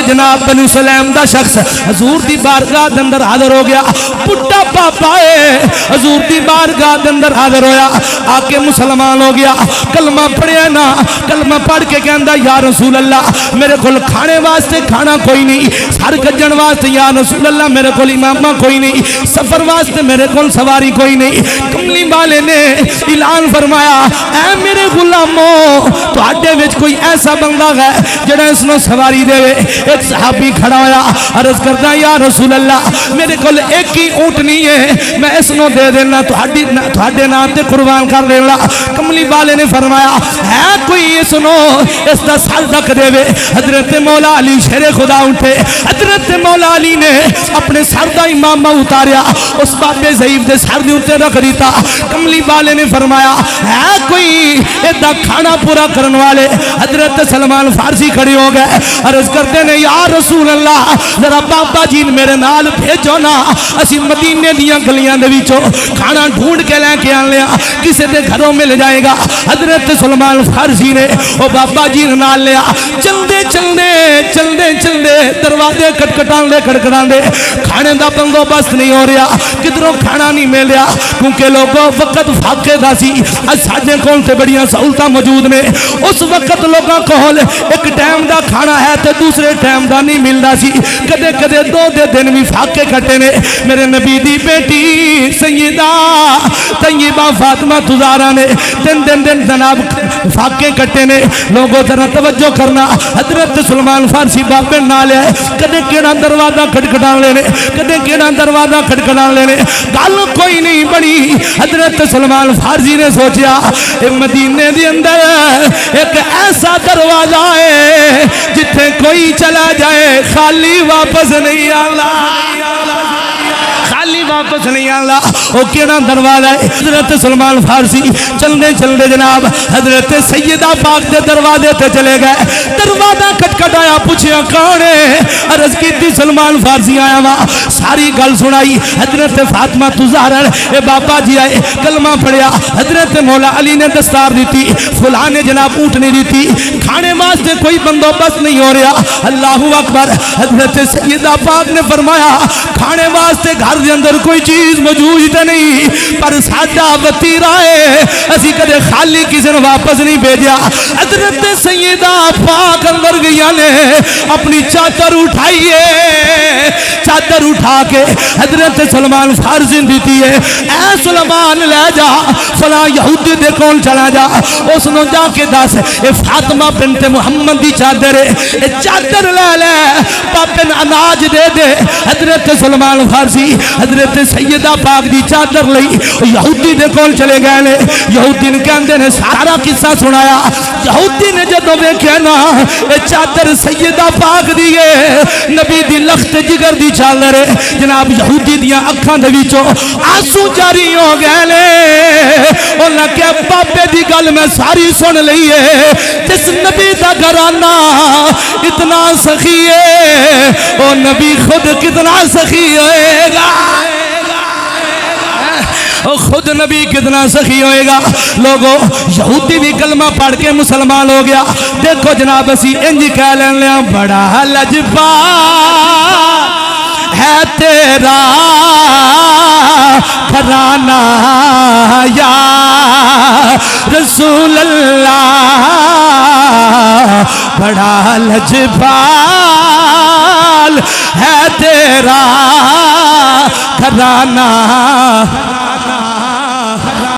جناب بنو سلیم دا شخص حضور دی بارگاہ دے اندر حاضر ہو گیا. بڈھا پاپا ہے حضور دی بارگاہ دے اندر حاضر ہویا, آ کے مسلمان ہو گیا. کلمہ پڑھیا نا, کلمہ پڑھ کے کہندا یا رسول اللہ میرے کول کھانے واسطے کھانا کوئی نہیں, سر کجن واسطے یا رسول اللہ میرے کول امامہ کوئی نہیں, سفر واسطے میرے کول سواری کوئی نہیں. کملی والے نے اعلان فرمایا اے میرے غلاموں تواڈے وچ کوئی ایسا بندہ ہے جڑا اس نو سواری دے. ایک صحابی کھڑا ہویا, عرض کردا یا رسول اللہ میرے کول ایک ہی اونٹنی ہے, میں اس نو دے دینا تواڈے نام تے قربان کر دینا. کملی والے نے فرمایا ہے کوئی اس نو اس دا سر ڈک دے. حضرت مولا علی شیر خدا اٹھے, حضرت مولا علی نے اپنے سر دا امامہ اتاریا, اس بابے ضعیف دے سر دے اوتے رکھ دیتا. کملی والے نے فرمایا ہے کوئی ایدا کھانا پورا کرن والے. حضرت سلمان فارسی کھڑے ہو گئے, عرض کرتے نے یا رسول اللہ ذرا بابا جی میرے نال بھیجو نا, اسی مدینے دیاں گلیاں دے وچوں کھانا ڈھونڈ کے لے کے آن لیا, کسے دے گھروں مل جائے گا. حضرت سلمان فارسی نے وہ بابا جی نال لیا. چلدے چلدے چلدے چلدے دروازے کٹکٹان دے کھانے دا بندوبست نہیں ہو رہا, کدھروں کھانا نہیں ملیا کیونکہ لوگوں وقت فاقے دا سی. ساڈے کول تے بڑیاں سہولتاں موجود نے, اس وقت لوگاں کول ایک ٹائم دا کھانا ہے تے دوسرے ٹائم دا نہیں ملدا سی. کدے کدے دو دے دن بھی فاقے کٹے نے. میرے نبی دی بیٹی سیدہ طیبہ فاطمہ زہرا نے دن جناب فاقے کٹے نے. لوگوں ذرا توجہ کرنا, حضرت سلمان فارسی بابے نال ہے, کدے کیڑا دروازہ کھٹکھٹان لینے, کدے کیڑا دروازہ کھٹکھٹان لینے, گل کوئی نہیں بنی. حضرت سلمان فارسی نے سوچیا مدینے دے اندر ایک ایسا دروازہ ہے جتھے کوئی چلا جائے خالی واپس نہیں آنا, خالی واپس نہیں آنا. وہ کیڑا دروازہ ہے؟ حضرت سلمان فارسی چلنے چلنے جناب حضرت سیدہ پاک دے دروازے تے چلے گئے. دروازہ کٹکٹایا, پوچھیا کون ہے؟ عرض کی سلمان فارسی آیا وا. ساری گل سنائی. حضرت فاطمہ زہرا اے بابا جی آئے, کلمہ پڑھیا. حضرت مولا علی نے دستار دیتی, فلاں نے جناب اونٹنی دیتی, کھانے واسطے کوئی بندوبست نہیں ہو رہا. اللہ اکبر. حضرت سیدہ پاک نے فرمایا کھانے واسطے گھر دے اندر کوئی چیز موجود نہیں, پر ساڈا وتیرا ہے, اسی کدے خالی کسی نے واپس نہیں بھیجا. حضرت سیدہ پاک اندر گیا نے اپنی چادر اٹھائیے, چادر اٹھا کے حضرت سلمان فارسی دیتی ہے. اے سلمان لے جا فلاں یہودی دے کول چلا جا, اس نو جا کے دس اے فاطمہ بنت محمد دی چادر ہے, اے چادر لے لے پاپے اناج دے دے. حضرت سلمان فارسی حضرت سیدہ پاک دی چادر لئی یہودی دے کول چلے گئے نے. یہودی نے کہندے نے سارا قصہ سنایا. یہودی نے جدوں ویکھیا نا اے چادر سیدہ پاک دی ہے, نبی دی لخت جگر دی چادر ہے, جناب یہودی دیاں اکھاں دے وچوں آنسو جاری ہو گئے نے. انہاں کہ بابے دی گل میں ساری سن لئی ہے, جس نبی دا گھرانہ اتنا سخی ہے او نبی خود کتنا سخی ہوئے گا, خود نبی کتنا سخی ہوئے گا. لوگوں یہودی بھی کلمہ پڑھ کے مسلمان ہو گیا. دیکھو جناب اسی انج کہہ لینے بڑا لجپا ہے تیرا گھرانہ یا رسول اللہ, بڑا لجپال ہے تیرا گھرانہ